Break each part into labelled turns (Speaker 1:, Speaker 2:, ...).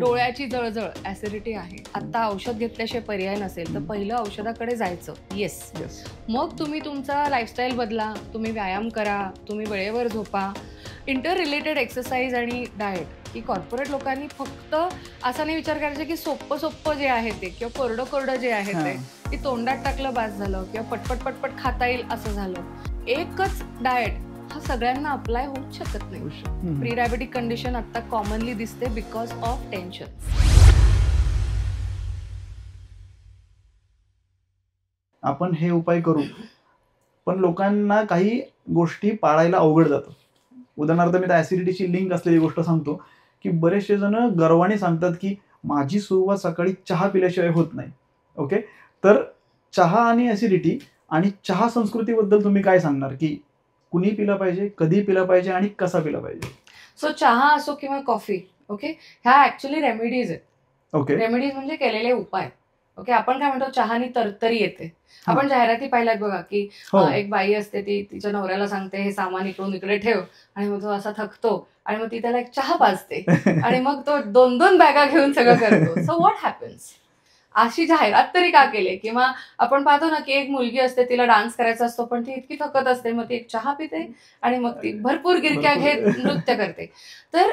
Speaker 1: डोळ्याची जळजळ ऍसिडिटी आहे, आता औषध घेतल्याशिवाय पर्याय नसेल तर पहिलं औषधाकडे जायचं. येस. मग तुम्ही तुमचा लाईफस्टाईल बदला, तुम्ही व्यायाम करा, तुम्ही वेळेवर झोपा, इंटर रिलेटेड एक्सरसाइज आणि डाएट. की कॉर्पोरेट लोकांनी फक्त असा नाही विचार करायचा की सोप्पं जे आहे ते किंवा कोरडं जे आहे ते की तोंडात टाकलं बास झालं किंवा पटपट खाता येईल असं झालं. एकच डाएट हा सगळ्यांना अप्लाय होऊच शकत नाही. प्री डायबेटिक कंडिशन आता कॉमनली दिसते बिकॉज ऑफ टेन्शन.
Speaker 2: आपण हे उपाय करू, पण लोकांना काही गोष्टी पाळायला अवघड जातं. उदाहरणार्थ मी त्या ऍसिडिटीची लिंक असलेली गोष्ट सांगतो की बरेचसे जण गर्वाने सांगतात की माझी सुरुवात सकाळी चहा पिल्याशिवाय होत नाही. ओके, तर चहा आणि ऍसिडिटी आणि चहा संस्कृतीबद्दल तुम्ही काय सांगणार की कुणी पिला पाहिजे, कधी पिला पाहिजे आणि कसा पिला पाहिजे?
Speaker 1: सो चहा असो किंवा कॉफी, ओके, ह्या ऍक्च्युअली रेमेडीज आहेत.
Speaker 2: ओके,
Speaker 1: रेमेडीज म्हणजे केलेले उपाय. ओके, आपण काय म्हणतो चहानी तरतरी येते. आपण जाहिराती पाहिल्यात बघा की एक बाई असते, ती तिच्या नवऱ्याला सांगते हे सामान इकडून इकडे ठेव, आणि मग तो असा थकतो आणि मग ती त्याला एक चहा पाजते आणि मग तो 2-2 बॅगा घेऊन सगळं करतो. So what happens? अशी जाहिरात तरी का केली? किंवा आपण पाहतो ना की एक मुलगी असते, तिला डान्स करायचा असतो पण ती इतकी थकत असते, मग ती एक चहा पिते आणि मग ती भरपूर गिरक्या घेत नृत्य करते. तर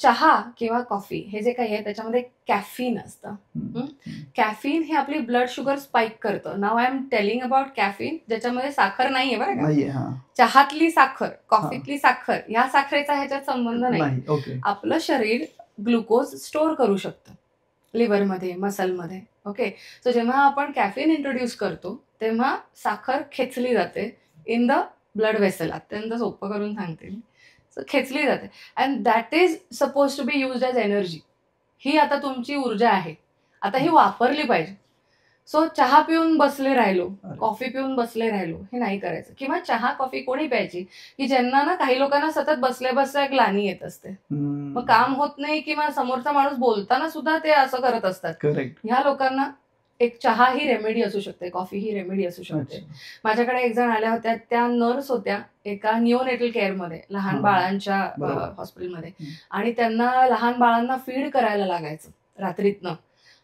Speaker 1: चहा किंवा कॉफी हे जे काही आहे त्याच्यामध्ये कॅफीन असतं. कॅफीन हे आपली ब्लड शुगर स्पाइक करतं. Now I am telling about caffeine, ज्याच्यामध्ये साखर नाहीये बरं का. चहातली साखर, कॉफीतली साखर, ह्या साखरेचा ह्याच्यात संबंध नाही. आपलं शरीर ग्लुकोज स्टोअर करू शकतं लिव्हरमध्ये, मसलमध्ये. ओके, सो जेव्हा आपण कॅफीन इंट्रोड्यूस करतो तेव्हा साखर खेचली जाते इन द ब्लड वेसल. अत्यंत सोपं करून सांगते मी. सो खेचली जाते and that is suppose to be used as energy. ही आता तुमची ऊर्जा आहे, आता ही वापरली पाहिजे. सो चहा पिऊन बसले राहिलो, कॉफी पिऊन बसले राहिलो, हे नाही करायचं. किंवा चहा कॉफी कोणी प्यायची की ज्यांना ना, काही लोकांना सतत बसल्या बसल्या ग्लानी येत असते, मग काम होत नाही किंवा समोरचा माणूस बोलताना सुद्धा ते असं करत असतात. ह्या लोकांना एक चहा ही रेमेडी असू शकते, कॉफी ही रेमेडी असू शकते. माझ्याकडे एक जण आल्या होत्या, त्या नर्स होत्या एका निओनेटल केअरमध्ये, लहान बाळांच्या हॉस्पिटलमध्ये, आणि त्यांना लहान बाळांना फीड करायला लागायचं रात्रीतनं,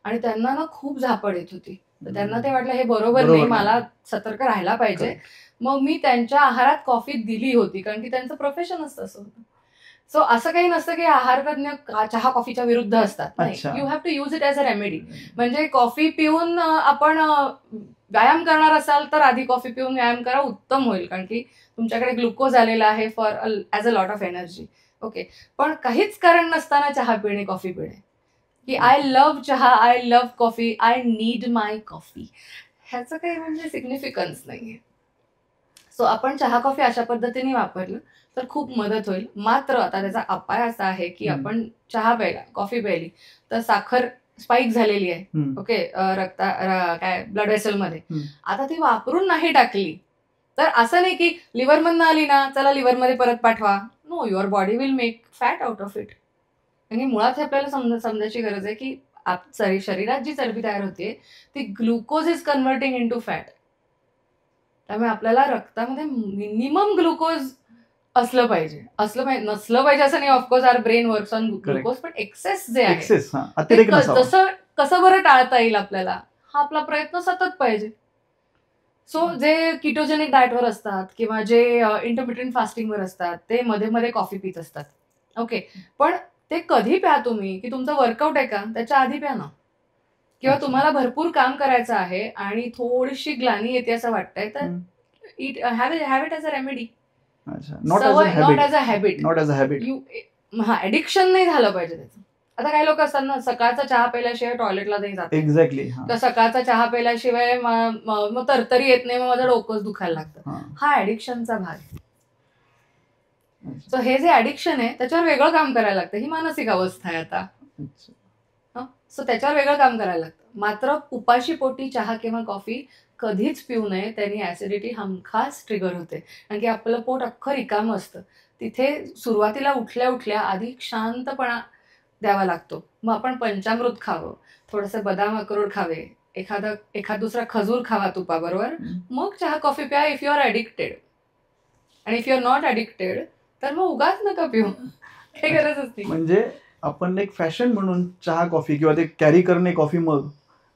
Speaker 1: आणि त्यांना ना खूप झापड येत होती. तर त्यांना ते वाटलं हे बरोबर नाही, मला सतर्क राहायला पाहिजे. मग मी त्यांच्या आहारात कॉफी दिली होती, कारण की त्यांचं प्रोफेशनच तसं होतं. सो असं काही नसतं की आहार तज्ञ चहा कॉफीच्या विरुद्ध असतात. You have to use it as a remedy. म्हणजे कॉफी पिऊन आपण व्यायाम करणार असाल तर आधी कॉफी पिऊन व्यायाम करा, उत्तम होईल, कारण की तुमच्याकडे ग्लुकोज आलेला आहे for as a lot of energy. Okay, पण काहीच कारण नसताना चहा पिणे, कॉफी पिणे, की आय लव्ह चहा, I love coffee, I need my coffee, ह्याचं काही म्हणजे सिग्निफिकन्स नाहीये. सो आपण चहा कॉफी अशा पद्धतीने वापरलं तर खूप मदत होईल. मात्र आता त्याचा अपाय असा आहे की आपण चहा प्यायला, कॉफी प्यायली तर साखर स्पाइक झालेली आहे. ओके, काय ब्लड वेसलमध्ये. आता ती वापरून नाही टाकली तर असं नाही की लिव्हरमधनं आली ना, चला लिव्हरमध्ये परत पाठवा. No, your body will make fat out of it. आणि मुळात हे आपल्याला समजायची गरज आहे की शरीरात जी चरबी तयार होते ती glucose is converting into fat. त्यामुळे आपल्याला रक्तामध्ये मिनिमम ग्लुकोज असलं पाहिजे. नसलं पाहिजे असं नाही. Of course our brain works on glucose, पण एक्सेस जे आहे कसं बरं टाळता येईल आपल्याला, हा आपला प्रयत्न सतत पाहिजे. सो जे किटोजेनिक डाएटवर असतात किंवा जे इंटरमिटेंट फास्टिंगवर असतात ते मध्ये मध्ये कॉफी पित असतात. ओके, पण ते कधी प्या तुम्ही, की तुमचं वर्कआउट आहे का त्याच्या आधी प्या ना, किंवा तुम्हाला भरपूर काम करायचं आहे आणि थोडीशी ग्लानी येते असं वाटतंय तर have it as a remedy, not as a habit. हा, ऍडिक्शन नाही झालं पाहिजे त्याचं. आता काही लोक असतात ना, सकाळचा चहा प्यायल्याशिवाय टॉयलेटला नाही जात.
Speaker 2: एक्झॅक्टली.
Speaker 1: तर सकाळचा चहा प्यायल्याशिवाय मग तरतरी येत नाही, मग माझं डोकंच दुखायला लागतं. हा ऍडिक्शनचा भाग आहे. सो हे जे ऍडिक्शन आहे त्याच्यावर वेगळं काम करायला लागतं. ही मानसिक अवस्था आहे आता. सो त्याच्यावर वेगळं काम करायला लागतं. मात्र उपाशी पोटी चहा किंवा कॉफी कधीच पिऊ नये, त्यांनी ऍसिडिटी हमखास ट्रिगर होते. कारण की आपलं पोट अख्खं रिकामं असतं. तिथे सुरुवातीला उठल्या उठल्या आधी शांतपणा द्यावा लागतो. मग आपण पंचामृत खावं, थोडंसं बदाम अक्रोड खावे, एखाद दुसरा खजूर खावा तुपाबरोबर, मग चहा कॉफी प्या इफ यू आर ॲडिक्टेड. आणि if you are not addicted तर मग उगाच नका पिऊ, काही गरजच नाही.
Speaker 2: म्हणजे आपण एक फॅशन म्हणून चहा कॉफी किंवा ते कॅरी करणे कॉफी मग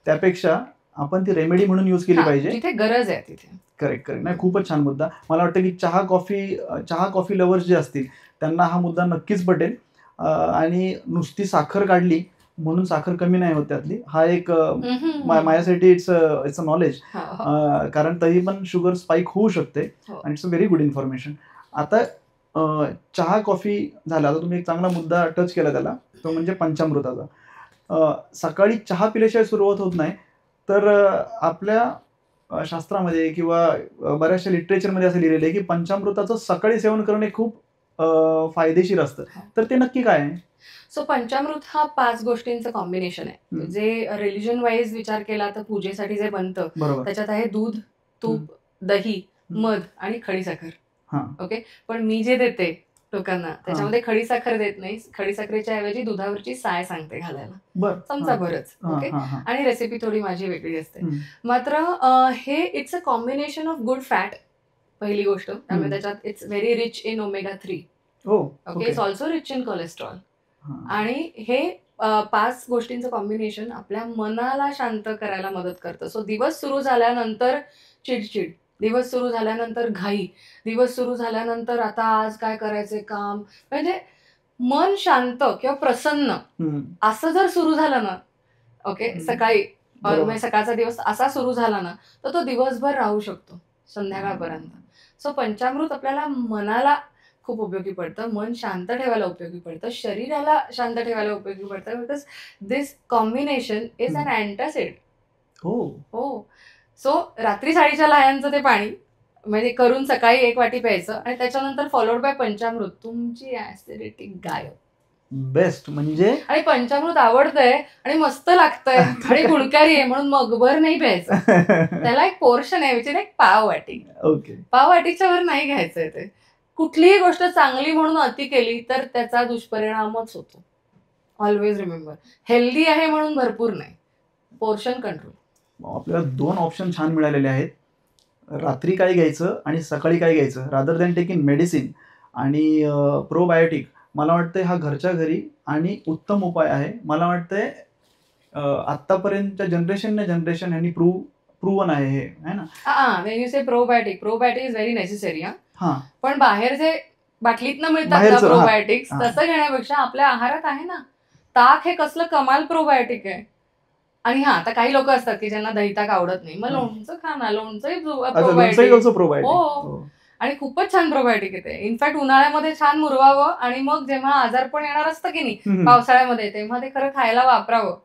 Speaker 2: त्यापेक्षा आपण ती रेमेडी म्हणून यूज केली पाहिजे
Speaker 1: जिथे गरज आहे तिथे.
Speaker 2: करेक्ट नाही, खूपच छान मुद्दा. मला वाटतं की चहा कॉफी लवर्स जे असतील त्यांना हा मुद्दा नक्कीच पटेल. आणि नुसती साखर काढली म्हणून साखर कमी नाही होत त्यातली, हा एक माझ्यासाठी इट्स अ नॉलेज, कारण तरी पण शुगर स्पाइक होऊ शकते आणि it's a very good information. आता चहा कॉफी झाला, आता तुम्ही एक चांगला मुद्दा टच केला त्याला, तो म्हणजे पंचामृताचा. सकाळी चहा पिल्याशिवाय सुरुवात होत नाही, तर आपल्या शास्त्रामध्ये किंवा बऱ्याचशा लिटरेचरमध्ये असं लिहिलेलं आहे की पंचामृताचं सकाळी सेवन करणे खूप फायदेशीर असतं. तर ते नक्की काय आहे?
Speaker 1: सो पंचामृत हा 5 गोष्टींचं कॉम्बिनेशन आहे, जे रिलिजन वाईज विचार केला तर पूजेसाठी जे बनतं त्याच्यात आहे दूध, तूप, दही, मध आणि खडीसाखर. ओके, पण मी जे देते लोकांना त्याच्यामध्ये खडीसाखर देत नाही. खडीसाखरेच्या ऐवजी दुधावरची साय सांगते घालायला, चमचा भरच. ओके, आणि रेसिपी थोडी माझी वेगळी असते. मात्र हे it's a combination of good fat, पहिली गोष्ट. त्यामुळे त्याच्यात it's very rich in omega 3. Okay, it's also rich in cholesterol. आणि हे 5 गोष्टींचं कॉम्बिनेशन आपल्या मनाला शांत करायला मदत करतं. सो दिवस सुरू झाल्यानंतर चिडचिड, दिवस सुरू झाल्यानंतर घाई, दिवस सुरू झाल्यानंतर आता आज काय करायचे काम, म्हणजे मन शांत किंवा प्रसन्न असं जर सुरू झालं ना, ओके, सकाळी सकाळचा दिवस असा सुरू झाला ना, तर तो दिवसभर राहू शकतो संध्याकाळपर्यंत. सो पंचामृत आपल्याला मनाला खूप उपयोगी पडतं, मन शांत ठेवायला उपयोगी पडतं, शरीराला शांत ठेवायला उपयोगी पडतं, because this combination is an antacid. हो. सो रात्री 6:30च्या लाह्यांचं ते पाणी म्हणजे करून सकाळी 1 वाटी प्यायचं आणि त्याच्यानंतर फॉलोड बाय पंचामृत, तुमची ऍसिडिटी गायब.
Speaker 2: बेस्ट. म्हणजे
Speaker 1: आणि पंचामृत आवडतंय आणि मस्त लागतंय आणि गुणकारी आहे म्हणून मगभर नाही प्यायचं. त्याला एक पोर्शन आहे, विच एक पाववाटी.
Speaker 2: ओके,
Speaker 1: पाववाटीच्या वर नाही घ्यायचंय ते. कुठलीही गोष्ट चांगली म्हणून अति केली तर त्याचा दुष्परिणामच होतो. ऑलवेज रिमेंबर, हेल्दी आहे म्हणून भरपूर नाही, पोर्शन कंट्रोल.
Speaker 2: आपल्याला 2 ऑप्शन छान मिळालेले आहेत, रात्री काय घ्यायचं आणि सकाळी काय घ्यायचं, रादर दॅन टेकिंग मेडिसिन आणि प्रोबायोटिक. मला वाटतंय हा घरच्या घरी आणि उत्तम उपाय आहे. मला वाटतंय आतापर्यंतच्या जनरेशन ह्यांनी प्रूव्हन आहे हे, है ना.
Speaker 1: When you say probiotic is very necessary. पण बाहेर जे बाटलीतनं मिळतात ना प्रोबायोटिक्स, तसं घेण्यापेक्षा आपल्या आहारात आहे ना, ताक हे कसलं कमाल प्रोबायोटिक आहे. आणि आता काही लोक असतात की ज्यांना दही ताक आवडत नाही, मग लोणचं खा ना, लोणचंही प्रोबायोटिक. हो, आणि खूपच छान प्रोबायोटिक येते. इनफॅक्ट उन्हाळ्यामध्ये छान मुरवावं आणि मग जेव्हा आजारपण येणार असतं की नाही पावसाळ्यामध्ये, तेव्हा ते खरं खायला वापरावं.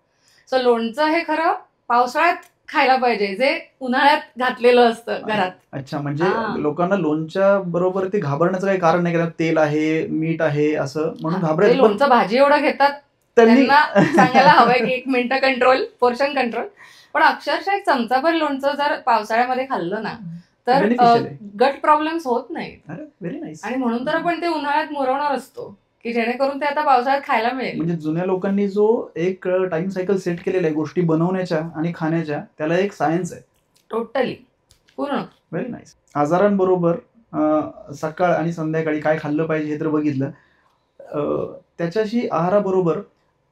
Speaker 1: सो लोणचं हे खरं पावसाळ्यात खायला पाहिजे, जे उन्हाळ्यात घातलेलं असतं घरात.
Speaker 2: अच्छा, म्हणजे लोकांना लोणच्या बरोबर ते घाबरण्याचं काही कारण नाही, तेल आहे, मीठ आहे असं म्हणून घाबरायचं.
Speaker 1: लोणचं भाजी एवढं घेतात, त्यांना सांगायला हवंय की 1 मिनिट कंट्रोल, पोर्शन कंट्रोल. पण अक्षरशः 1 चमचाभर लोणचं जर पावसाळ्यामध्ये खाल्लं ना तर गट प्रॉब्लेम्स होत नाहीत.
Speaker 2: Very nice.
Speaker 1: आणि म्हणून तर आपण ते उन्हाळ्यात मुरवणार असतो की जेणेकरून ते आता पावसाळ्यात खायला मिळेल.
Speaker 2: म्हणजे जुन्या लोकांनी जो एक टाइम सायकल सेट केलेला आहे गोष्टी बनवण्याच्या आणि खाण्याच्या, त्याला एक सायन्स आहे
Speaker 1: टोटली, पूर्ण.
Speaker 2: Very nice. आजारांबरोबर सकाळ आणि संध्याकाळी काय खाल्लं पाहिजे हे तर बघितलं, त्याच्याशी आहाराबरोबर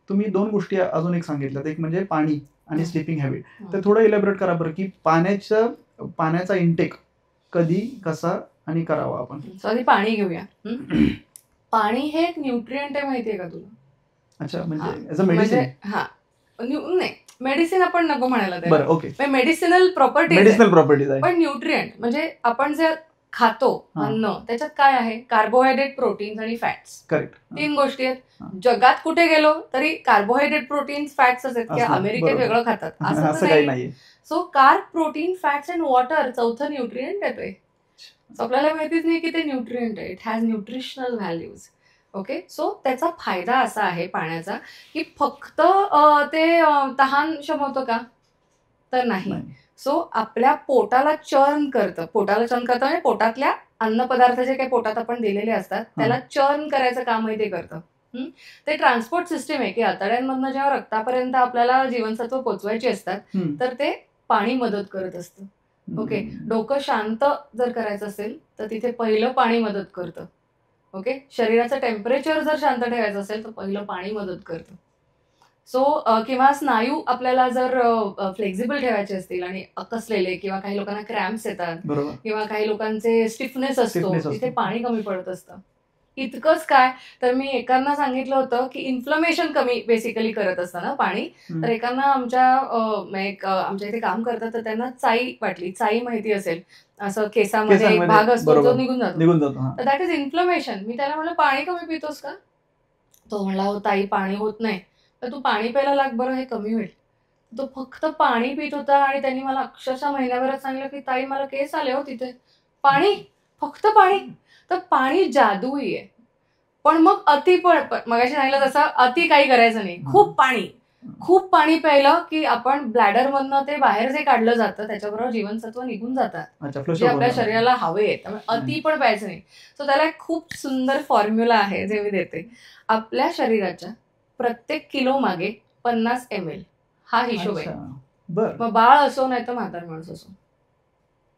Speaker 2: तुम्ही 2 गोष्टी अजून एक सांगितल्यात, एक म्हणजे पाणी आणि स्लीपिंग हॅबिट. तर थोडं इलॅबोरेट करा बरं की पाण्याचा इंटेक कधी, कसा आणि करावा आपण.
Speaker 1: आधी पाणी घेऊया. पाणी हे एक न्यूट्रिएंट आहे, माहितीये का तुला?
Speaker 2: अच्छा, म्हणजे मेडिसिन.
Speaker 1: नाही, मेडिसिन आपण नको म्हणायला
Speaker 2: बरं, ओके.
Speaker 1: मेडिसिनल प्रॉपर्टीज आहे, पण न्यूट्रिएंट म्हणजे आपण जे खातो अन्न, त्याच्यात काय आहे, कार्बोहायड्रेट, प्रोटीन्स आणि फॅट्स.
Speaker 2: करेक्ट.
Speaker 1: 3 गोष्टी आहेत. जगात कुठे गेलो तरी कार्बोहायड्रेट, प्रोटीन्स, फॅट्स आहेत, की अमेरिकेत वेगळं खातात असं काही नाही. So carb, protein, fats and water 4थं न्यूट्रिएंट आहे. आपल्याला माहितीच नाही की ते न्यूट्रिएंट आहे. It has nutritional values. Okay, so त्याचा फायदा असा आहे पाण्याचा की फक्त ते तहान शमवतं का, तर नाही. सो आपल्या पोटाला चर्न करतं म्हणजे पोटातल्या अन्नपदार्थ जे काही पोटात आपण दिलेले असतात त्याला चर्न करायचं काम ते करतं. ते ट्रान्सपोर्ट सिस्टीम आहे की आतड्यांमधनं जेव्हा रक्तापर्यंत आपल्याला जीवनसत्व पोचवायची असतात तर ते पाणी मदत करत असतं. ओके, डोकं शांत जर करायचं असेल तर तिथे पहिलं पाणी मदत करतं. ओके, शरीराचं टेम्परेचर जर शांत ठेवायचं असेल तर पहिलं पाणी मदत करतं. सो किंवा स्नायू आपल्याला जर फ्लेक्झिबल ठेवायचे असतील आणि अकसलेले किंवा काही लोकांना क्रॅम्प्स येतात
Speaker 2: बरोबर.
Speaker 1: किंवा काही लोकांचे स्टिफनेस असतो,
Speaker 2: Stiffness असतो.
Speaker 1: तिथे पाणी कमी पडत असतं. इतकंच काय, तर मी एकांना सांगितलं होतं की इन्फ्लमेशन कमी बेसिकली करत असतं ना पाणी. तर एकांना आमच्या इथे काम करतात तर त्यांना चाई वाटली. चाई माहिती असेल, असं केसामध्ये एक
Speaker 2: केसांमध्ये,
Speaker 1: भाग असतो जो
Speaker 2: बरोबर.
Speaker 1: निघून जातो.
Speaker 2: निघून जातो. हा.
Speaker 1: तर दॅट इज इन्फ्लमेशन. मी त्याला म्हणलं, पाणी कमी पितोस का? तो म्हणला, हो ताई पाणी होत नाही. तर तू पाणी प्यायला लाग बरं, हे कमी होईल. तो फक्त पाणी पित होता आणि त्यांनी मला अक्षरशः महिन्याभरात सांगितलं की ताई मला केस आले हो तिथे. पाणी, फक्त पाणी. तर पाणी जादुई आहे. पण मग अति पण मगाशी सांगितलं तसं अति काही करायचं नाही. खूप पाणी प्यायलं की आपण ब्लॅडरमधनं ते बाहेर जे काढलं जातं त्याच्याबरोबर जीवनसत्व निघून जातात,
Speaker 2: अच्छा,
Speaker 1: जे आपल्या शरीराला हवे आहेत. त्यामुळे अति पण प्यायचं नाही. सो त्याला एक खूप सुंदर फॉर्म्युला आहे जे मी देते. आपल्या शरीराच्या प्रत्येक किलो मागे 50 ml हा हिशोब आहे.
Speaker 2: बर.
Speaker 1: मग बाळ असो नाही तर म्हातार माणूस असो,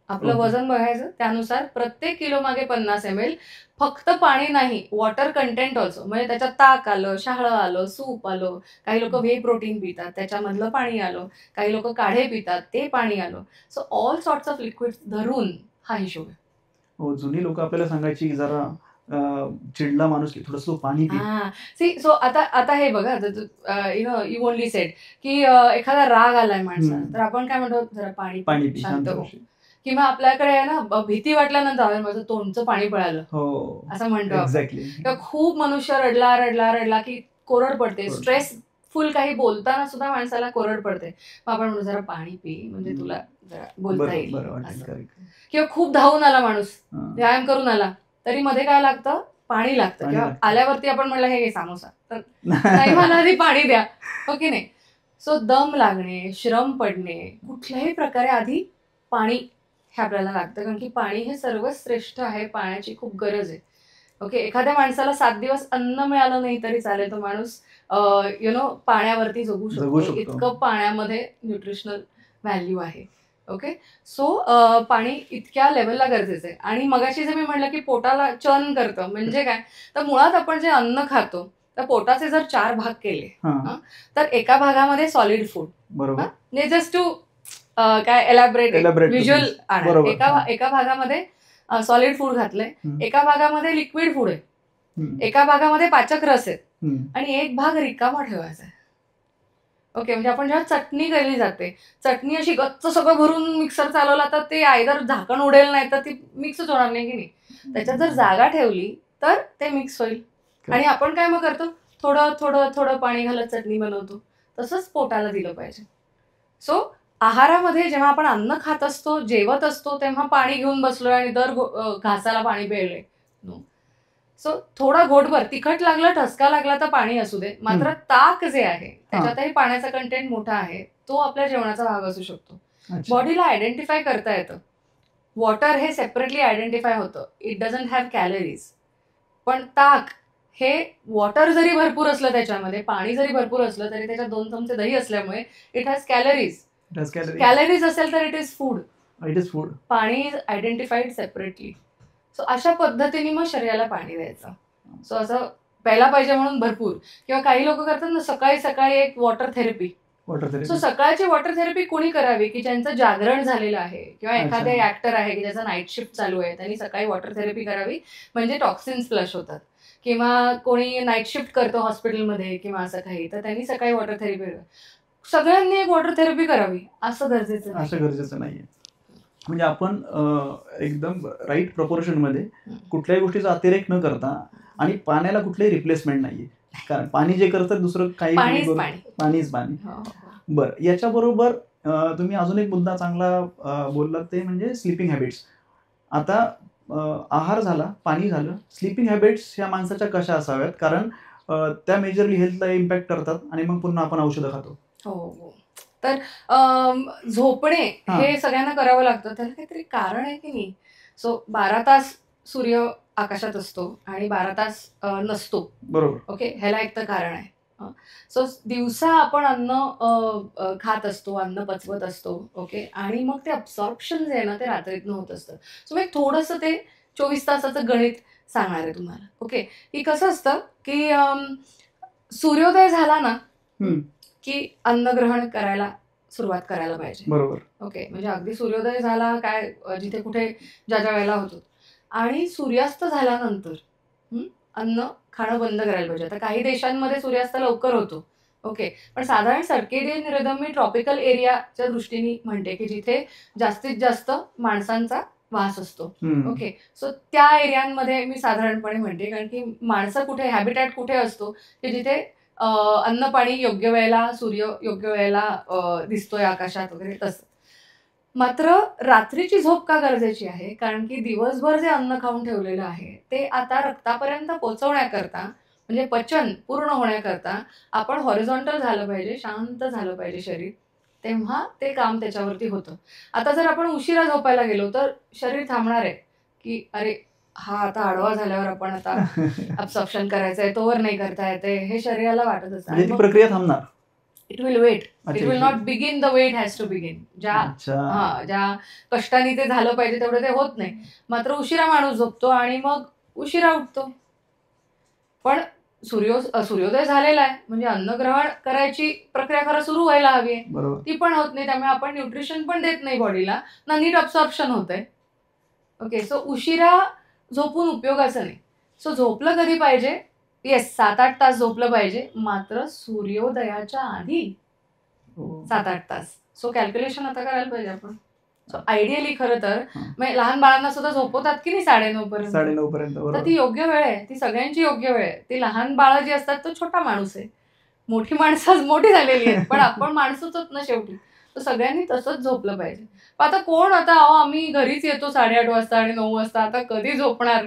Speaker 1: आपलं
Speaker 2: ओके.
Speaker 1: वजन बघायचं, त्यानुसार प्रत्येक किलो मागे 50 ml. फक्त पाणी नाही, वॉटर कंटेंट ऑल्सो. म्हणजे त्याच्यात ताक आलं, शहाळं आलं, सूप आलं. काही लोक व्हे प्रोटीन पितात, त्याच्यामधलं पाणी आलं. काही लोक काढे पितात, ते पाणी आलं. So all sorts of liquid धरून हा हिशोब आहे.
Speaker 2: हो, जुनी लोक आपल्याला सांगायची की जरा चिडला माणूस की थोडंसं पाणी पी.
Speaker 1: सी सो आता हे बघा, यू ओनली सेड की एखादा राग आलाय माणसाला, तर आपण काय म्हणतो, जरा पाणी
Speaker 2: पी,
Speaker 1: शांत हो.
Speaker 2: होशील.
Speaker 1: किंवा आपल्याकडे आहे ना, भीती वाटल्यानंतर माझं तोंडचं पाणी पळालं
Speaker 2: हो,
Speaker 1: असं म्हणतो आपण.
Speaker 2: एक्झॅक्टली.
Speaker 1: किंवा खूप मनुष्य रडला की कोरड पडते. स्ट्रेसफुल काही बोलताना सुद्धा माणसाला कोरड पडते. मग आपण म्हणतो जरा पाणी पी, म्हणजे तुला जरा बोलता येईल असं. किंवा खूप धावून आला माणूस, व्यायाम करून आला, तरी मध्ये काय लागतं, पाणी लागतं. किंवा आल्यावरती आपण म्हणलं हे समोसा, तर नाही, मला आधी पाणी द्या, हो की नाही. सो दम लागणे, श्रम पडणे, कुठल्याही प्रकारे आधी पाणी हे आपल्याला लागतं. कारण की पाणी हे सर्वात श्रेष्ठ आहे. पाण्याची खूप गरज आहे. ओके, एखाद्या माणसाला 7 दिवस अन्न मिळालं नाही तरी चालेल, तो माणूस पाण्यावरती जगू शकतो. इतकं पाण्यामध्ये न्यूट्रिशनल व्हॅल्यू आहे. ओके, सो पाणी इतक्या लेवलला गरजेचं आहे. आणि मगाशी जे मी म्हणलं की पोटाला चर्न करतं, म्हणजे काय, तर मुळात आपण जे अन्न खातो तर पोटाचे जर 4 भाग केले, तर एका भागामध्ये सॉलिड फूड, बरोबर, जस्ट टू काय एलॅबरेट व्हिज्युअल आणा. एका भागामध्ये सॉलिड फूड घातलंय, एका भागामध्ये लिक्विड फूड आहे, एका भागामध्ये पाचक रस आहे, आणि एक भाग रिकामा ठेवायचा आहे. ओके, म्हणजे आपण जेव्हा चटणी केली जाते, चटणी अशी गच्च सगळं भरून मिक्सर चालवला तर ते आयदर झाकण उडेल, नाही तर ती मिक्सच होणार नाही की नाही. त्याच्यात जर जागा ठेवली तर ते मिक्स होईल. आणि आपण काय मग करतो, थोडं थोडं थोडं पाणी घालत चटणी बनवतो. तसंच पोटाला दिलं पाहिजे. सो आहारामध्ये जेव्हा आपण अन्न खात असतो, जेवत असतो, तेव्हा पाणी घेऊन बसलोय आणि दर घासाला पाणी प्यायलंय, नो. सो थोडा घोटभर तिखट लागलं, ठसका लागला तर पाणी असू दे. मात्र ताक जे आहे त्याच्यातही पाण्याचा कंटेंट मोठा आहे, तो आपल्या जेवणाचा भाग असू शकतो. बॉडीला आयडेंटिफाय करता येतं. वॉटर हे सेपरेटली आयडेंटिफाय होतं, इट डझंट हॅव कॅलरीज. पण ताक हे वॉटर जरी भरपूर असलं, त्याच्यामध्ये पाणी जरी भरपूर असलं, तरी त्याच्यात 2 चमचे दही असल्यामुळे इट हॅज कॅलरीज. कॅलरीज असेल तर इट इज फूड. पाणी इज आयडेंटिफाईड सेपरेटली. सो अशा पद्धतीने मग शरीराला पाणी द्यायचं. सो असं प्यायला पाहिजे म्हणून भरपूर. किंवा काही लोक करतात ना, सकाळी सकाळी एक वॉटर थेरपी. सो सकाळची वॉटर थेरपी कोणी करावी, की ज्यांचं जागरण झालेलं आहे, किंवा एखादे ऍक्टर आहे की ज्याचा नाईट शिफ्ट चालू आहे, त्यांनी सकाळी वॉटर थेरपी करावी, म्हणजे टॉक्सिन्स फ्लश होतात. किंवा कोणी नाईट शिफ्ट करतो हॉस्पिटलमध्ये किंवा असं काही, तर त्यांनी सकाळी वॉटर थेरपी करावी. सगळ्यांनी एक वॉटर थेरपी करावी असं गरजेचं नाहीये.
Speaker 2: म्हणजे आपण एकदम राईट प्रपोर्शन मध्ये कुठल्याही गोष्टीचा अतिरेक न करता, आणि पाण्याला कुठल्याही रिप्लेसमेंट नाहीये. कारण पाणी जे करतं दुसरं काही पाणीच पाणी. बरं, याच्याबरोबर तुम्ही अजून एक मुद्दा चांगला बोललात, ते म्हणजे स्लीपिंग हॅबिट्स. आता आहार झाला, पाणी झालं, स्लीपिंग हॅबिट्स ह्या माणसाच्या कशा असाव्यात, कारण त्या मेजरली हेल्थला इम्पॅक्ट करतात आणि मग पुन्हा आपण औषधं खातो.
Speaker 1: हो, तर झोपणे हे सगळ्यांना करावं लागतं, त्याला काहीतरी कारण आहे की नाही. सो 12 तास सूर्य आकाशात असतो आणि 12 तास नसतो,
Speaker 2: बरोबर.
Speaker 1: ओके, ह्याला एक तर कारण आहे. सो दिवसा आपण अन्न खात असतो, अन्न पचवत असतो, ओके, आणि मग ते अब्सॉर्प्शन जे आहे ना ते रात्रीतनं होत असतं. सो मग थोडंसं ते 24 तासाचं गणित सांगणार आहे तुम्हाला. ओके, की कसं असतं की सूर्योदय झाला ना की अन्नग्रहण करायला सुरुवात करायला पाहिजे.
Speaker 2: बरोबर.
Speaker 1: ओके, म्हणजे अगदी सूर्योदय झाला काय जिथे कुठे ज्या ज्या वेळेला होतो, आणि सूर्यास्त झाल्यानंतर अन्न खाणं बंद करायला पाहिजे. आता काही देशांमध्ये सूर्यास्त लवकर होतो. ओके, पण साधारण सर्केडियन रिदम मी ट्रॉपिकल एरियाच्या दृष्टीने म्हणते की जिथे जास्तीत जास्त माणसांचा वास असतो. ओके, सो त्या एरियांमध्ये मी साधारणपणे म्हणते, कारण की माणसं कुठे, हॅबिटॅट कुठे असतो की जिथे अन्न पाणी योग्य वेळेला, सूर्य योग्य वेळेला दिसतोय आकाशात वगैरे तसं. मात्र रात्रीची झोप का गरजेची आहे, कारण की दिवसभर जे अन्न खाऊन ठेवलेलं आहे ते आता रक्तापर्यंत पोहोचवण्याकरता, म्हणजे पचन पूर्ण होण्याकरता आपण हॉरिझॉन्टल झालं पाहिजे, शांत झालं पाहिजे शरीर, तेव्हा ते काम त्याच्यावरती होतं. आता जर आपण उशिरा झोपायला गेलो तर शरीर थांबणार आहे की अरे हा आता आडवा झाल्यावर आपण आता अब्सॉर्प्शन करायचंय, तोवर नाही करता येते, हे शरीराला वाटत असतं.
Speaker 2: ती प्रक्रिया थांबणार.
Speaker 1: It will wait, it will not begin the way it has to begin. ज्या कष्टाने ते झालं पाहिजे तेवढं ते होत नाही. मात्र उशिरा माणूस झोपतो आणि मग उशिरा उठतो. पण सूर्योदय झालेला आहे म्हणजे अन्नग्रहण करायची प्रक्रिया खरं सुरू व्हायला हवी आहे, ती पण होत नाही. त्यामुळे आपण न्यूट्रिशन पण देत नाही बॉडीला, ना नीट अब्सॉर्प्शन होतंय. ओके, सो उशिरा झोपून उपयोगाचं नाही. सो झोपलं कधी पाहिजे, येस 7-8 तास झोपलं पाहिजे, मात्र सूर्योदयाच्या आधी 7-8 तास. सो कॅल्क्युलेशन आता करायला पाहिजे आपण. सो आयडियली खरं तर लहान बाळांना सुद्धा झोपवतात की नाही 9:30 पर्यंत, तर ती योग्य वेळ आहे, ती सगळ्यांची योग्य वेळ आहे. ती लहान बाळं जी असतात तो छोटा माणूस आहे, मोठी माणसं मोठी झालेली आहेत, पण आपण माणूसच आहोत ना शेवटी. तर सगळ्यांनी तसंच झोपलं पाहिजे. आता कोण आता आम्ही घरीच येतो 8:30 वाजता आणि 9 वाजता, आता कधी झोपणार?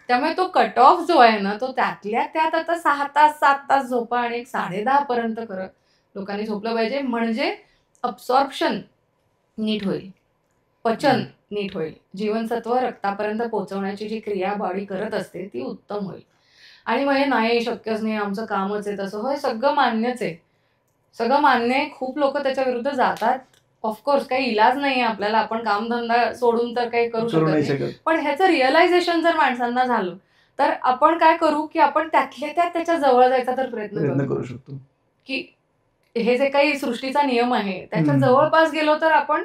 Speaker 1: त्यामुळे तो कट ऑफ जो आहे ना तो त्यातल्या त्यात आता 6 तास 7 तास झोपा आणि 10:30 पर्यंत खरं लोकांनी झोपलं पाहिजे, म्हणजे अब्सॉर्प्शन नीट होईल, पचन नीट होईल, जीवनसत्व रक्तापर्यंत पोहोचवण्याची जी क्रिया बॉडी करत असते ती उत्तम होईल. आणि मग हे नाही शक्यच नाही, आमचं कामच आहे तसं, होय सगळं मान्यच आहे, सगळं मान्य आहे. खूप लोक त्याच्या विरुद्ध जातात. ऑफकोर्स काही इलाज नाही आहे आपल्याला, आपण कामधंदा सोडून तर काही करू शकत नाही. पण ह्याचं रिअलायझेशन जर माणसांना झालं तर आपण काय करू की आपण त्यातल्या त्यात त्याच्या जवळ जायचा तर प्रयत्न करू शकतो, की हे जे काही सृष्टीचा नियम आहे त्याच्या जवळपास गेलो तर आपण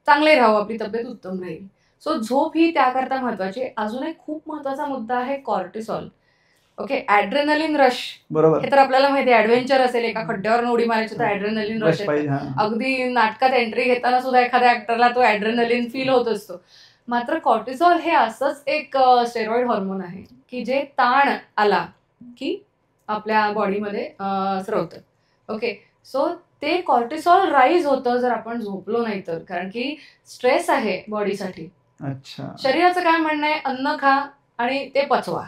Speaker 1: चांगले राहू, आपली तब्येत उत्तम राहील. सो झोप ही त्याकरता महत्वाची. अजून एक खूप महत्वाचा मुद्दा आहे कॉर्टिसॉल. Okay, ऍड्रेनलिन rush. बरोबर, हे तर आपल्याला माहिती आहे, ऍडव्हेंचर असेल, एका खड्ड्यावर उडी मारायची तर ऍड्रेनलिन रश येतं. अगदी नाटकात एंट्री घेताना सुद्धा एखाद्या ऍक्टरला तो ऍड्रेनलिन फील होत असतो. मात्र कॉर्टिसॉल हे असंच एक स्टेरॉइड हॉर्मोन आहे की जे ताण आला की आपल्या बॉडीमध्ये स्रवतं. ओके, सो ते कॉर्टिसॉल राईज होतं जर आपण झोपलो नाही तर, कारण की स्ट्रेस आहे बॉडीसाठी. अच्छा, शरीराचं काय म्हणणं आहे, अन्न खा आणि ते पचवा,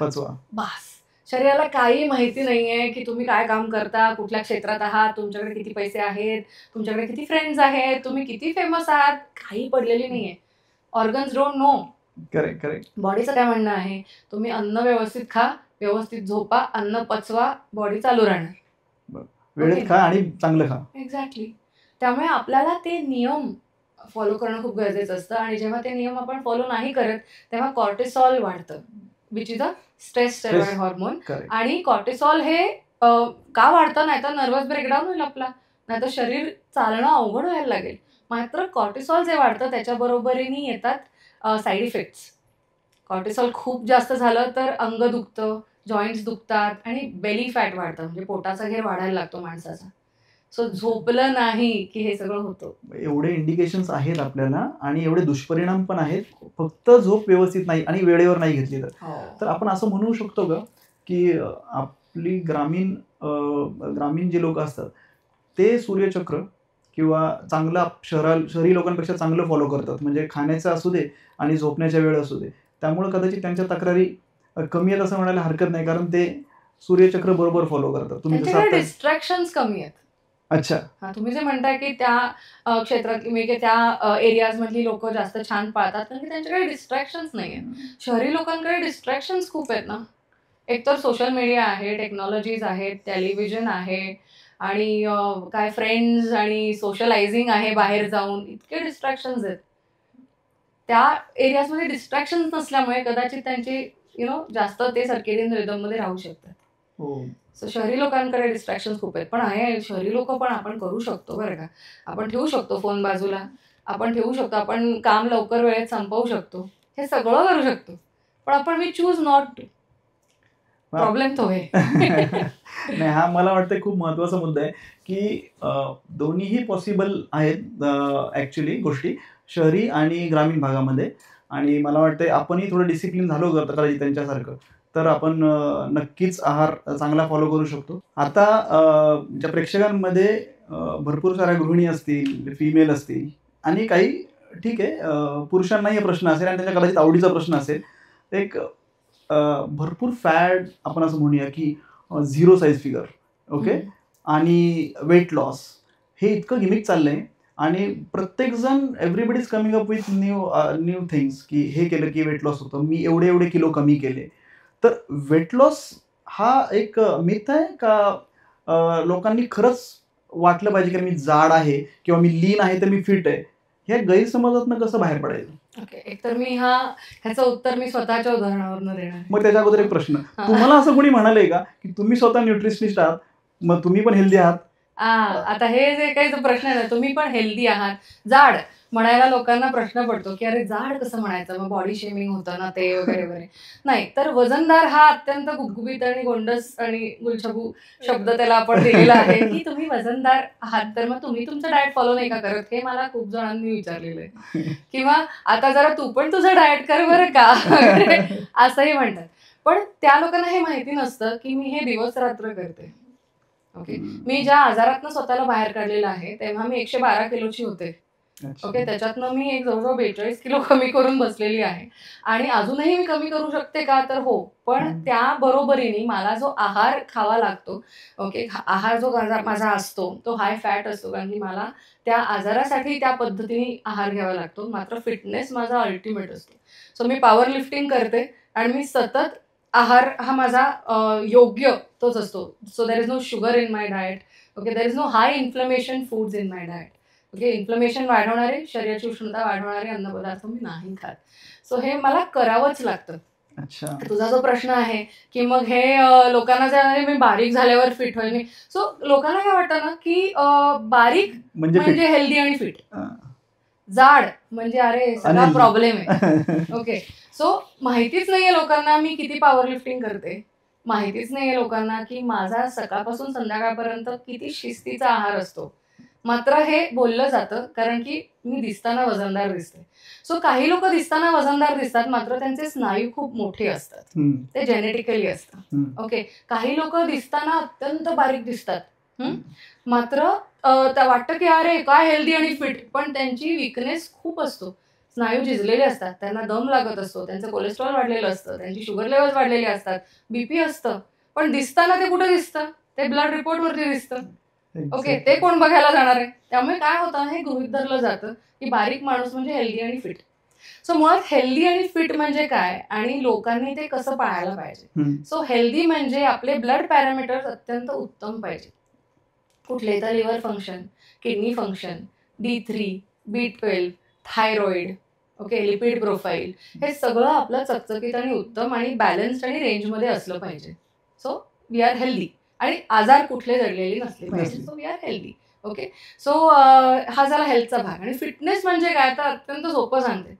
Speaker 1: बस. शरीराला काही माहिती नाहीये की तुम्ही काय काम करता, कुठल्या क्षेत्रात आहात, तुमच्याकडे किती पैसे आहेत, तुमच्याकडे किती फ्रेंड्स आहेत, तुम्ही किती फेमस आहात, काही पडलेली नाहीये. Organs don't know. Correct correct. बॉडीचं काय म्हणणं आहे, तुम्ही अन्न व्यवस्थित खा, व्यवस्थित झोपा, अन्न पचवा, बॉडी चालू राहणार, वेळेत खा आणि चांगलं खा. एक्झॅक्टली. त्यामुळे आपल्याला ते नियम फॉलो करणं खूप गरजेचं असतं. आणि जेव्हा ते नियम आपण फॉलो नाही करत तेव्हा कॉर्टिसॉल वाढतं, which is a stress steroid hormone. आणि कॉर्टिसॉल हे का वाढतं, नाही तर नर्वस ब्रेकडाऊन होईल आपला, नाही तर शरीर चालणं अवघड व्हायला लागेल. मात्र कॉर्टिसॉल जे वाढतं त्याच्या बरोबरीने येतात साईड इफेक्ट्स. कॉर्टिसॉल खूप जास्त झालं तर अंग दुखतं, जॉईंट्स दुखतात आणि बेली फॅट वाढतं, म्हणजे पोटाचा घेर वाढायला लागतो माणसाचा. सो झोपलं नाही की हे सगळं होतं. एवढे इंडिकेशन्स आहेत आपल्याला आणि एवढे दुष्परिणाम पण आहेत, फक्त झोप व्यवस्थित नाही आणि वेळेवर नाही घेतली तर आपण असं म्हणू शकतो का की आपली ग्रामीण जे लोक असतात ते सूर्यचक्र किंवा चांगलं शहरी लोकांपेक्षा चांगलं फॉलो करतात, म्हणजे खाण्याचं असू दे आणि झोपण्याच्या वेळ असू दे, त्यामुळे कदाचित त्यांच्या तक्रारी कमी आहेत असं म्हणायला हरकत नाही, कारण ते सूर्यचक्र बरोबर फॉलो करतात. तुम्ही डिस्ट्रॅक्शन्स कमी आहेत. अच्छा, हा, तुम्ही जे म्हणताय की त्या क्षेत्रातली त्या एरियाज मधली लोक जास्त छान पाळतात कारण की त्यांच्याकडे डिस्ट्रॅक्शन्स नाही आहेत. शहरी लोकांकडे डिस्ट्रॅक्शन्स खूप आहेत ना. एकतर सोशल मीडिया आहे, टेक्नॉलॉजीज आहेत, टेलिव्हिजन आहे आणि काय फ्रेंड्स आणि सोशलायझिंग आहे बाहेर जाऊन, इतके डिस्ट्रॅक्शन्स आहेत. त्या एरियाजमध्ये डिस्ट्रॅक्शन्स नसल्यामुळे कदाचित त्यांची जास्त ते सर्केडियन रिदम मध्ये राहू शकतात. सो शहरी लोकांकडे डिस्ट्रॅक्शन खूप आहेत, पण आहे शहरी लोक पण आपण करू शकतो बरं का. आपण ठेवू शकतो फोन बाजूला, आपण ठेवू शकतो, आपण काम लवकर वेळेत संपवू शकतो, हे सगळं करू शकतो, पण आपण we choose not to. Problem तो आहे.
Speaker 2: नाही, हा मला वाटतं खूप महत्वाचा मुद्दा आहे की दोन्हीही पॉसिबल आहेत ऍक्च्युली गोष्टी शहरी आणि ग्रामीण भागामध्ये. आणि मला वाटतं आपणही थोडं डिसिप्लिन झालो कदाचित त्यांच्यासारखं तर आपण नक्कीच आहार चांगला फॉलो करू शकतो. आता ज्या प्रेक्षकांमध्ये भरपूर साऱ्या गृहिणी असतील, फिमेल असतील आणि काही ठीक आहे पुरुषांनाही हा प्रश्न असेल आणि त्यांच्या कदाचित आवडीचा प्रश्न असेल. एक भरपूर फॅट आपण असं म्हणूया की 0 साईज फिगर, ओके, आणि वेट लॉस हे इतकं गिमिक चाललंय आणि प्रत्येकजण everybody is coming up with new things की हे केलं की वेट लॉस होतं, मी एवढे एवढे किलो कमी केले. तर वेट लॉस हा एक मिथ आहे का लोकांनी खरंच वाटलं पाहिजे की मी जाड आहे किंवा मी लीन आहे तर मी फिट आहे, ह्या गैरसमजातनं कसं बाहेर पडायचं?
Speaker 1: ओके, एक तर मी ह्याचं उत्तर मी स्वतःच्या उदाहरणावरून देणार.
Speaker 2: मग त्याच्या अगोदर एक प्रश्न, तुम्हाला असं कोणी म्हणालंय का की तुम्ही स्वतः न्यूट्रिशनिस्ट आहात, मग तुम्ही पण हेल्दी आहात?
Speaker 1: आता हे जे काही जो प्रश्न आहे ना, तुम्ही पण हेल्दी आहात, जाड म्हणायला लोकांना प्रश्न पडतो की अरे जाड कसं म्हणायचं, मग बॉडी शेमिंग होतं ना ते वगैरे वगैरे. नाही, तर वजनदार हा अत्यंत गुबगुबीत आणि गोंडस आणि गुलछबू शब्द त्याला आपण दिलेला आहे की तुम्ही वजनदार आहात, तर मग तुम्ही तुमचं डाएट फॉलो नाही का करत, हे मला खूप जणांनी विचारलेलं आहे. किंवा आता जरा तू पण तुझं डाएट कर बरं का असंही म्हणतात. पण त्या लोकांना हे माहिती नसतं की मी हे दिवस रात्र करते. ओके, मी ज्या आजारातनं स्वतःला बाहेर काढलेलं आहे तेव्हा मी 112 किलोची होते. ओके, त्याच्यातनं मी एक जवळजवळ 42 किलो कमी करून बसलेली आहे आणि अजूनही मी कमी करू शकते का, तर हो. पण त्या बरोबरीने मला जो आहार खावा लागतो, ओके, आहार जो माझा असतो तो हाय फॅट असतो, कारण की मला त्या आजारासाठी त्या पद्धतीने आहार घ्यावा लागतो. मात्र फिटनेस माझा अल्टिमेट असतो. सो मी पॉवर लिफ्टिंग करते आणि मी सतत आहार हा माझा योग्य तोच असतो. So there is no sugar in my diet. Okay, there is no high inflammation foods in my diet. Okay, inflammation वाढवणारे, शरीराची उष्णता वाढवणारे अन्नपदार्थ मी नाही खात. सो हे मला करावंच लागतं.
Speaker 2: अच्छा,
Speaker 1: तुझा जो प्रश्न आहे की मग हे लोकांना जे मी बारीक झाल्यावर फिट होईल, सो लोकांना काय वाटतं ना की बारीक म्हणजे हेल्दी आणि फिट, जाड म्हणजे अरे सगळा प्रॉब्लेम आहे. ओके, सो माहितीच नाहीये लोकांना मी किती पॉवर लिफ्टिंग करते, माहितीच नाहीये लोकांना की माझा सकाळपासून संध्याकाळपर्यंत किती शिस्तीचा आहार असतो. मात्र हे बोललं जातं कारण की मी दिसताना वजनदार दिसते. सो काही लोक दिसताना वजनदार दिसतात, मात्र त्यांचे स्नायू खूप मोठे असतात, ते जेनेटिकली असतं. ओके, काही लोक दिसताना अत्यंत बारीक दिसतात, मात्र वाटतं की अरे काय हेल्दी आणि फिट, पण त्यांची विकनेस खूप असतो. स्नायू झिजलेले असतात, त्यांना दम लागत असतो, त्यांचं कोलेस्ट्रॉल वाढलेलं असतं, त्यांची शुगर लेवल्स वाढलेली असतात, बीपी असतं, पण दिसताना ते कुठं दिसतं, ते ब्लड रिपोर्ट वरती दिसतं. ओके, ते कोण बघायला जाणार आहे? त्यामुळे काय होतं, हे गृहीत धरलं जातं की बारीक माणूस म्हणजे हेल्दी आणि फिट. सो मुळात हेल्दी आणि फिट म्हणजे काय आणि लोकांनी ते कसं पाळायला पाहिजे. सो हेल्दी म्हणजे आपले ब्लड पॅरामीटर्स अत्यंत उत्तम पाहिजे. कुठले तर liver function, kidney function, D3, B12, thyroid, okay, lipid profile, हे सगळं आपलं चकचकीत आणि उत्तम आणि बॅलन्स्ड आणि रेंजमध्ये असलं पाहिजे. सो वी आर हेल्दी आणि आजार कुठले जडलेले नसले पाहिजे. So we are healthy. Okay, so हा झाला हेल्थचा भाग. आणि फिटनेस म्हणजे काय, तर अत्यंत सोपं सांगते,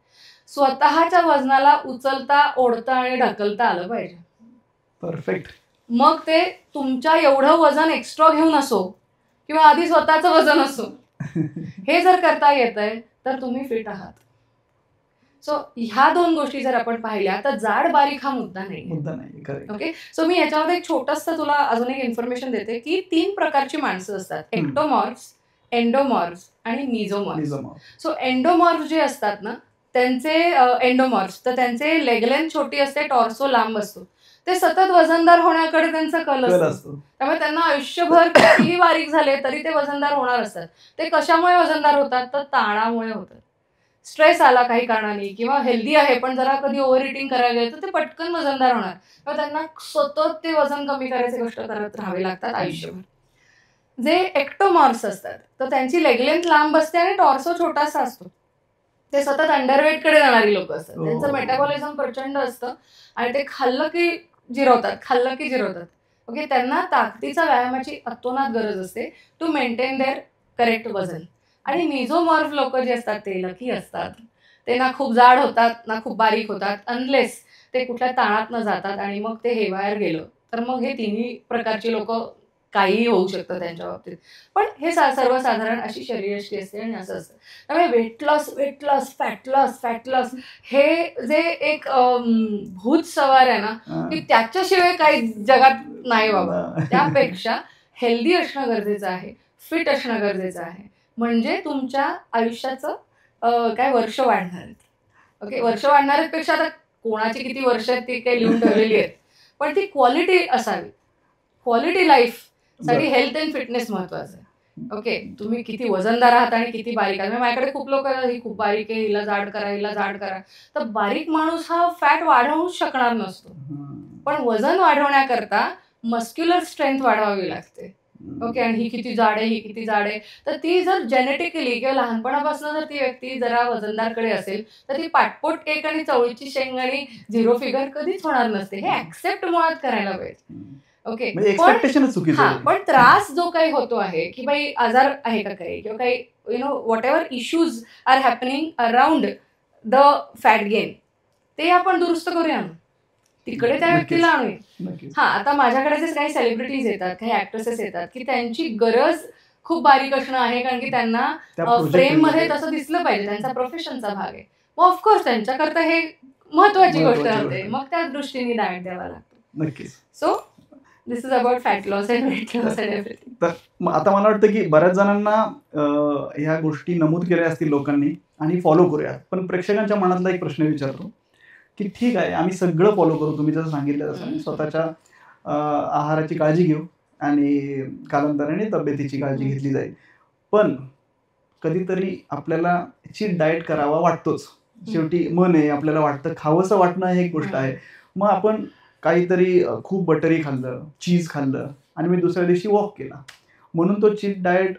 Speaker 1: स्वतःच्या वजनाला उचलता, ओढता आणि ढकलता आलं पाहिजे.
Speaker 2: परफेक्ट. मग
Speaker 1: ते तुमच्या एवढं वजन एक्स्ट्रा घेऊन असो किंवा आधी स्वतःचं वजन असो, हे जर करता येतंय तर तुम्ही फिट आहात. सो ह्या दोन गोष्टी जर आपण पाहिल्या तर जाड बारीक हा मुद्दा नाही. ओके, सो मी याच्यामध्ये एक छोटंसं तुला अजून एक इन्फॉर्मेशन देते की 3 प्रकारची माणसं असतात, एक्टोमॉर्फ्स, एंडोमॉर्फ्स आणि मिझोमॉर्फ्स. सो एंडोमॉर्फ जे असतात ना, त्यांचे एंडोमॉर्फ्स तर त्यांचे लेग लेंथ छोटी असते, टॉर्सो लांब असतो, ते सतत वजनदार होण्याकडे त्यांचा कल असतो. त्यामुळे त्यांना आयुष्यभर कितीही बारीक झाले तरी ते वजनदार होणार असतात. ते कशामुळे वजनदार होतात, तर ताणामुळे होतात. स्ट्रेस आला काही कारणाने, किंवा हेल्दी आहे पण जरा कधी ओव्हर इटिंग करायला गेलं तर ते पटकन वजनदार होणार. तर त्यांना सतत ते वजन कमी करायचे कष्ट करत राहावे लागतात आयुष्यभर. जे एक्टोमॉर्फ्स असतात तर त्यांची लेग लेंथ लांब असते आणि टॉर्सो छोटासा असतो. ते सतत अंडरवेट कडे जाणारी लोक असतात.
Speaker 2: हो.
Speaker 1: त्यांचं मेटाबॉलिझम प्रचंड असतं आणि ते खाल्लं की जिरवतात. ओके, त्यांना ताकदीचा व्यायामाची अतोनात गरज असते टू मेंटेन देअर करेक्ट वजन. आणि मेझोमॉर्फ लोक जे असतात ते लकी असतात. ते ना खूप जाड होतात ना खूप बारीक होतात, अनलेस ते कुठल्या ताणात न जातात आणि मग ते हेवायर गेलं तर मग हे तिन्ही प्रकारची लोक काहीही होऊ शकतं त्यांच्या बाबतीत. पण हे सर्वसाधारण अशी शरीरयष्टी असते आणि असं असतं. त्यामुळे वेट लॉस, फॅट लॉस हे जे एक भूत सवार आहे ना, की त्याच्याशिवाय काही जगात नाही बाबा. त्यापेक्षा हेल्दी असणं गरजेचं आहे, फिट असणं गरजेचं आहे. म्हणजे तुमच्या आयुष्याचं काय वर्ष वाढणार आहेत. ओके, वर्ष वाढणाऱ्यापेक्षा आता कोणाची किती वर्ष आहेत ती काही लिहून ठेवलेली आहेत, पण ती क्वालिटी असावी. क्वालिटी लाईफ साठी हेल्थ अँड फिटनेस महत्वाचं आहे. ओके, तुम्ही किती वजनदार आहात आणि किती बारीक आहात. माझ्याकडे खूप लोक ही खूप बारीक आहे, हिला जाड करा. तर बारीक माणूस हा फॅट वाढवूच शकणार नसतो, पण वजन वाढवण्याकरता मस्क्युलर स्ट्रेंथ वाढवावी लागते. ओके, आणि ही किती जाड आहे, तर ती जर जेनेटिकली किंवा लहानपणापासून जर ती व्यक्ती जरा वजनदारकडे असेल तर ती पाटपोट केक आणि चवळीची शेंग आणि झिरो फिगर कधीच होणार नसते. हे ऍक्सेप्ट मुळात करायला पाहिजे. ओके, पण त्रास जो काही होतो आहे की बाई आजार आहे का काही किंवा काही whatever issues are happening around the fat gain, ते आपण दुरुस्त करूया, तिकडे त्या व्यक्तीला आणूया. आता माझ्याकडे जे काही सेलिब्रिटीज येतात, काही ऍक्ट्रेसेस येतात की त्यांची गरज खूप बारीक असणं आहे, कारण की त्यांना फ्रेम मध्ये तसं दिसलं पाहिजे, त्यांचा प्रोफेशनचा भाग आहे. मग ऑफकोर्स त्यांच्याकरता हे महत्वाची गोष्ट असते, मग त्या दृष्टीने डाएट द्यावा लागतो.
Speaker 2: नक्कीच.
Speaker 1: So this is about fat loss and weight loss and everything.
Speaker 2: तर आता मला वाटतं की बऱ्याच जणांना ह्या गोष्टी नमूद केल्या असतील लोकांनी आणि फॉलो करूया. पण प्रेक्षकांच्या मनातला एक प्रश्न विचारतो की ठीक आहे, आम्ही सगळं फॉलो करू, तुम्ही जसं सांगितलं तसं स्वतःच्या आहाराची काळजी घेऊ आणि कालांतराने तब्येतीची काळजी घेतली जाईल, पण कधीतरी आपल्याला चीट डाएट करावा वाटतोच. शेवटी मन आहे, आपल्याला वाटतं, खावंसं वाटणं हे एक गोष्ट आहे. मग आपण काहीतरी खूप बटरी खाल्लं, चीज खाल्लं आणि मी दुसऱ्या दिवशी वॉक केला, म्हणून तो चीट डाएट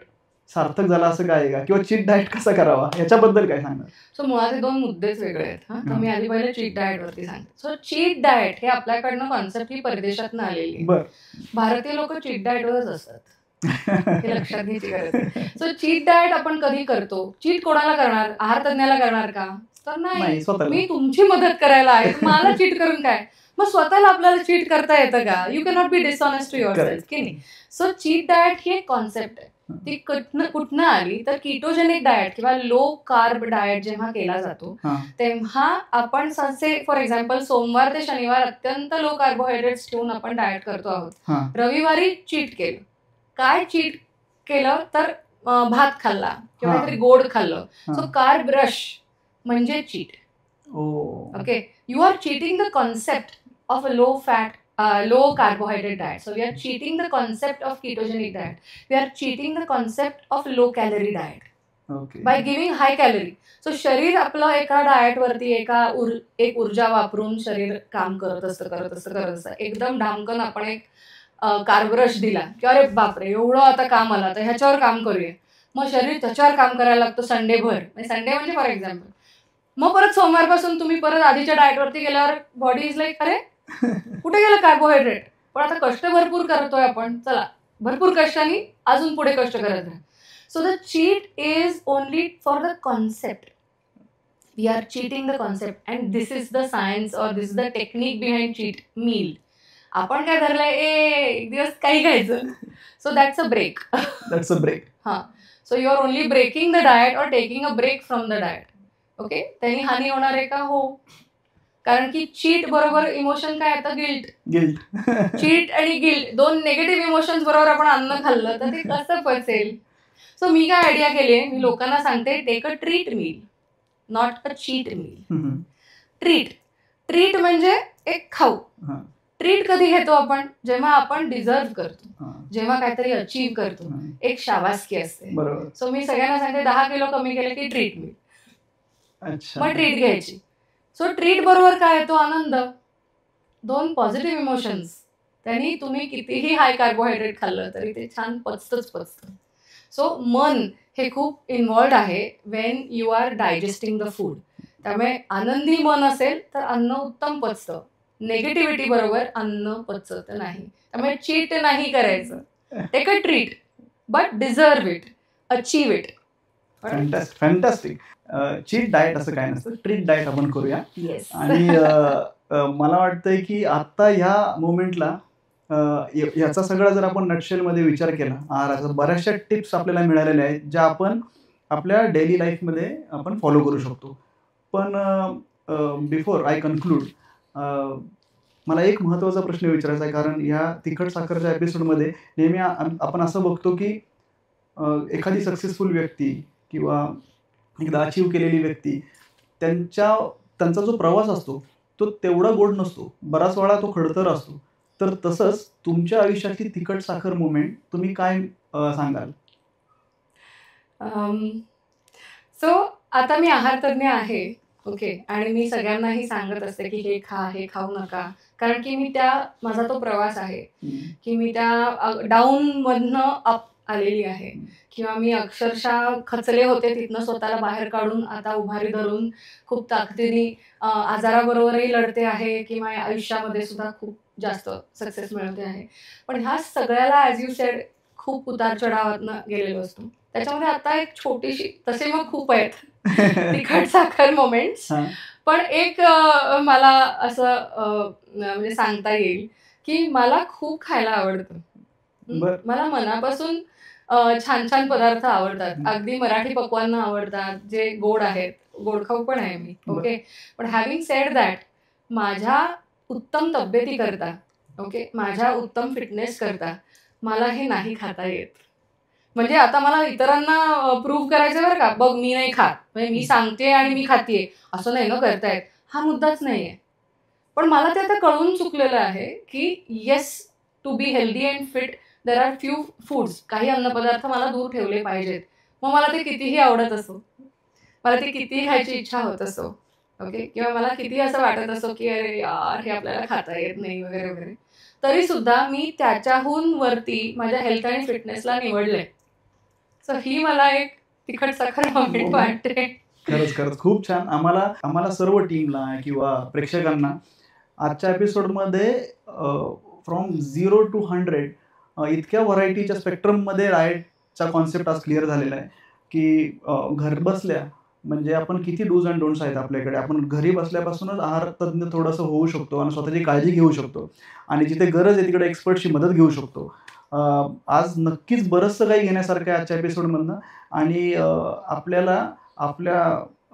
Speaker 2: सार्थक झाला असं काय आहे का? किंवा चीट डाएट कसा करावा याच्याबद्दल काय सांगणार?
Speaker 1: सो मुळात हे दोन मुद्देच वेगळे आहेत. तर मी आधी पहिले चीट डाएट वरती सांगते. सो चीट डाएट हे आपल्याकडनं कॉन्सेप्ट ही परदेशातनं आलेली आहे. भारतीय लोक चीट डाएटवरच असतात, हे लक्षात घ्यायची गरज आहे. सो चीट डाएट आपण कधी करतो? चीट कोणाला करणार? आहार तज्ञाला करणार का? तर नाही, मी तुमची मदत करायला आहे, मला चीट करून काय? मग स्वतःला आपल्याला चीट करता येतं का? You cannot be dishonest to yourself, की नाही? सो चीट डाएट ही एक कॉन्सेप्ट आहे. ती कुठनं आली तर कीटोजेनिक डाएट किंवा लो कार्ब डाएट जेव्हा केला जातो तेव्हा आपण फॉर एक्झाम्पल सोमवार ते शनिवार अत्यंत लो कार्बोहायड्रेट्स ठेवून आपण डाएट करतो आहोत. रविवारी चीट केलं. काय चीट केलं तर भात खाल्ला किंवा काहीतरी गोड खाल्लं. सो कार्ब रश म्हणजे cheat. Okay, you are cheating the concept of a low fat low carbohydrate diet. So we are cheating the concept of ketogenic diet. We are cheating the concept of low calorie diet. Okay. By giving high calorie. So शरीर आपलं एका diet वरती एक ऊर्जा वापरून शरीर काम करत असतं. एकदम ढामकन आपण एक कार्बरश दिला की अरे बापरे एवढं आता काम आलं, तर ह्याच्यावर काम करूया. मग शरीर त्याच्यावर काम करायला लागतं संडेभर. संडे म्हणजे फॉर एक्झाम्पल. मग परत सोमवारपासून तुम्ही परत आधीच्या डाएटवरती गेल्यावर बॉडी इज लाईक अरे कुठे गेलं कार्बोहायड्रेट, पण आता कष्ट भरपूर करतोय आपण, चला भरपूर कष्टाने अजून पुढे कष्ट करत राहा. So the cheat is only for the concept. We are cheating the concept and this is the science or this is the technique behind cheat meal. आपण काय धरलंय, एक दिवस काही खायचं. So that's a break. So you are only breaking the diet or taking a break from the diet. Okay, त्यांनी हानी होणार आहे का? हो, कारण की चीट बरोबर इमोशन काय येतं? गिल्ट. चीट आणि गिल्ट दोन निगेटिव्ह इमोशन्स बरोबर आपण अन्न खाल्लं तर ते कसं पचेल? सो मी काय आयडिया केली, मी लोकांना सांगते take a treat meal, not a cheat meal. Treat म्हणजे एक खाऊ. ट्रीट कधी घेतो आपण? जेव्हा आपण डिझर्व करतो, जेव्हा काहीतरी अचीव्ह करतो, एक शाबासकी असते. सो मी सगळ्यांना सांगते 10 किलो कमी केले की ट्रीट मील. मग ट्रीट घ्यायची. सो ट्रीट बरोबर काय येतो? आनंद. दोन पॉझिटिव्ह इमोशन्स. त्यांनी तुम्ही कितीही हाय कार्बोहायड्रेट खाल्लं तरी ते छान पचतं. सो मन हे खूप इन्व्हॉल्ड आहे when you are digesting the food. त्यामुळे आनंदी मन असेल तर अन्न उत्तम पचतं. नेगेटिव्हिटी बरोबर अन्न पचत नाही. त्यामुळे चीट नाही करायचं. Take a treat but deserve it, achieve it.
Speaker 2: Fantastic. Cheat diet असं काय नसतं, ट्रीट डाएट आपण करूया.
Speaker 1: येस.
Speaker 2: आणि मला वाटतंय की आता ह्या मोमेंटला याचा सगळा जर आपण नटशेलमध्ये विचार केला, आहाराचा बऱ्याचशा टिप्स आपल्याला मिळालेल्या आहेत ज्या आपण आपल्या डेली लाईफमध्ये आपण फॉलो करू शकतो. पण बिफोर आय कन्क्लूड, मला एक महत्त्वाचा प्रश्न विचारायचा आहे. कारण ह्या तिखट साखरच्या एपिसोडमध्ये नेहमी आपण असं बघतो की एखादी सक्सेसफुल व्यक्ती किंवा एकदा अचीव केलेली व्यक्ती, त्यांचा जो प्रवास असतो तो तेवढा गोड नसतो, बराच वेळा तो खडतर असतो. तर तसंच तुमच्या आयुष्यातली तिखट साखर मुवमेंट तुम्ही काय सांगाल?
Speaker 1: सो आता मी आहार तज्ञ आहे, ओके, आणि मी सगळ्यांनाही सांगत असते की हे खा, हे खाऊ नका. कारण की माझा तो प्रवास आहे की मी त्या डाऊन मधनं अप आलेली आहे. किंवा मी अक्षरशः खचले होते, तिथनं स्वतःला बाहेर काढून आता उभारी धरून खूप ताकदीने आजाराबरोबरही लढते आहे किंवा आयुष्यामध्ये सुद्धा खूप जास्त सक्सेस मिळवते आहे. पण ह्या सगळ्याला ॲज यू सेड खूप उतार चढावातनं गेलेलो असतो. त्याच्यामध्ये आता एक छोटीशी, तसे मग खूप आहेत तिखट साखर मोमेंट्स, पण एक मला असं म्हणजे सांगता येईल की मला खूप खायला आवडतं. मला मनापासून छान छान पदार्थ आवडतात. अगदी मराठी पक्वान्न आवडतात जे गोड आहेत, गोडखाऊ पण आहे मी, ओके. पण हॅव्हिंग सेड दॅट, माझ्या उत्तम तब्येती करता, ओके, माझ्या उत्तम फिटनेस करता मला हे नाही खाता येत. म्हणजे आता मला इतरांना प्रूव्ह करायचं बरं का, बघ मी नाही खात, म्हणजे मी सांगते आणि मी खाते असं नाही ना करतायत, हा मुद्दाच नाही आहे. पण मला ते आता कळून चुकलेलं आहे की yes, to be healthy and fit there are few foods, काही अन्नपदार्थ मला दूर ठेवले पाहिजेत. मग मला ते कितीही आवडत असो, मला ते कितीही खायची इच्छा होत असो, ओके, किंवा मला किती असं वाटत असो की अरे यार हे आपल्याला खाता येत नाही वगैरे वगैरे, तरी सुद्धा मी त्याच्याहून वरती माझ्या हेल्थ आणि फिटनेसला निवडलंय. सो ही मला एक तिखट साखर मोमेंट वाटते.
Speaker 2: खरंच खूप छान. आम्हाला सर्व टीमला किंवा प्रेक्षकांना आजच्या एपिसोडमध्ये फ्रॉम 0 to 100 इतक्या व्हरायटीच्या स्पेक्ट्रममध्ये डाएटचा कॉन्सेप्ट आज क्लिअर झालेला आहे की घर बसल्या म्हणजे आपण किती डूज अँड डोंट्स आहेत आपल्याकडे. आपण घरी बसल्यापासूनच आहार तज्ञ थोडंसं होऊ शकतो आणि स्वतःची काळजी घेऊ शकतो आणि जिथे गरज आहे तिकडे एक्सपर्टची मदत घेऊ शकतो. आज नक्कीच बरंचसं काही घेण्यासारखं आहे आजच्या एपिसोडमधनं. आणि आपल्याला आपल्या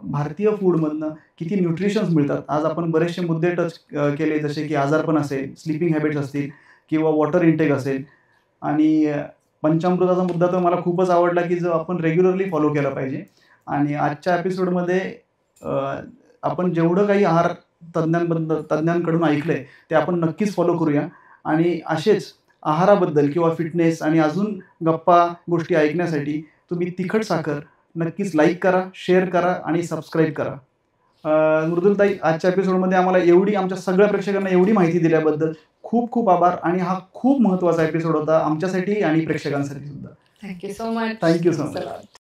Speaker 2: भारतीय फूडमधनं किती न्यूट्रिशन्स मिळतात. आज आपण बरेचसे मुद्दे टच केले, जसे की आजारपण असेल, स्लीपिंग हॅबिट्स असतील किंवा वॉटर इंटेक असेल. आणि पंचामृताचा मुद्दा तर मला खूपच आवडला की जो आपण रेग्युलरली फॉलो केला पाहिजे. आणि आजच्या एपिसोडमध्ये आपण जेवढं काही आहार तज्ञांकडून ऐकलंय ते आपण नक्कीच फॉलो करूया. आणि असेच आहाराबद्दल किंवा फिटनेस आणि अजून गप्पा गोष्टी ऐकण्यासाठी तुम्ही तिखट साखर नक्कीच लाईक करा, शेअर करा आणि सबस्क्राईब करा. मृदुलताई, आजच्या एपिसोडमध्ये आम्हाला आमच्या सगळ्या प्रेक्षकांना एवढी माहिती दिल्याबद्दल खूप खूप आभार. आणि हा खूप महत्त्वाचा एपिसोड होता आमच्यासाठी आणि प्रेक्षकांसाठी सुद्धा.
Speaker 1: Thank you so much.
Speaker 2: Thank you so much.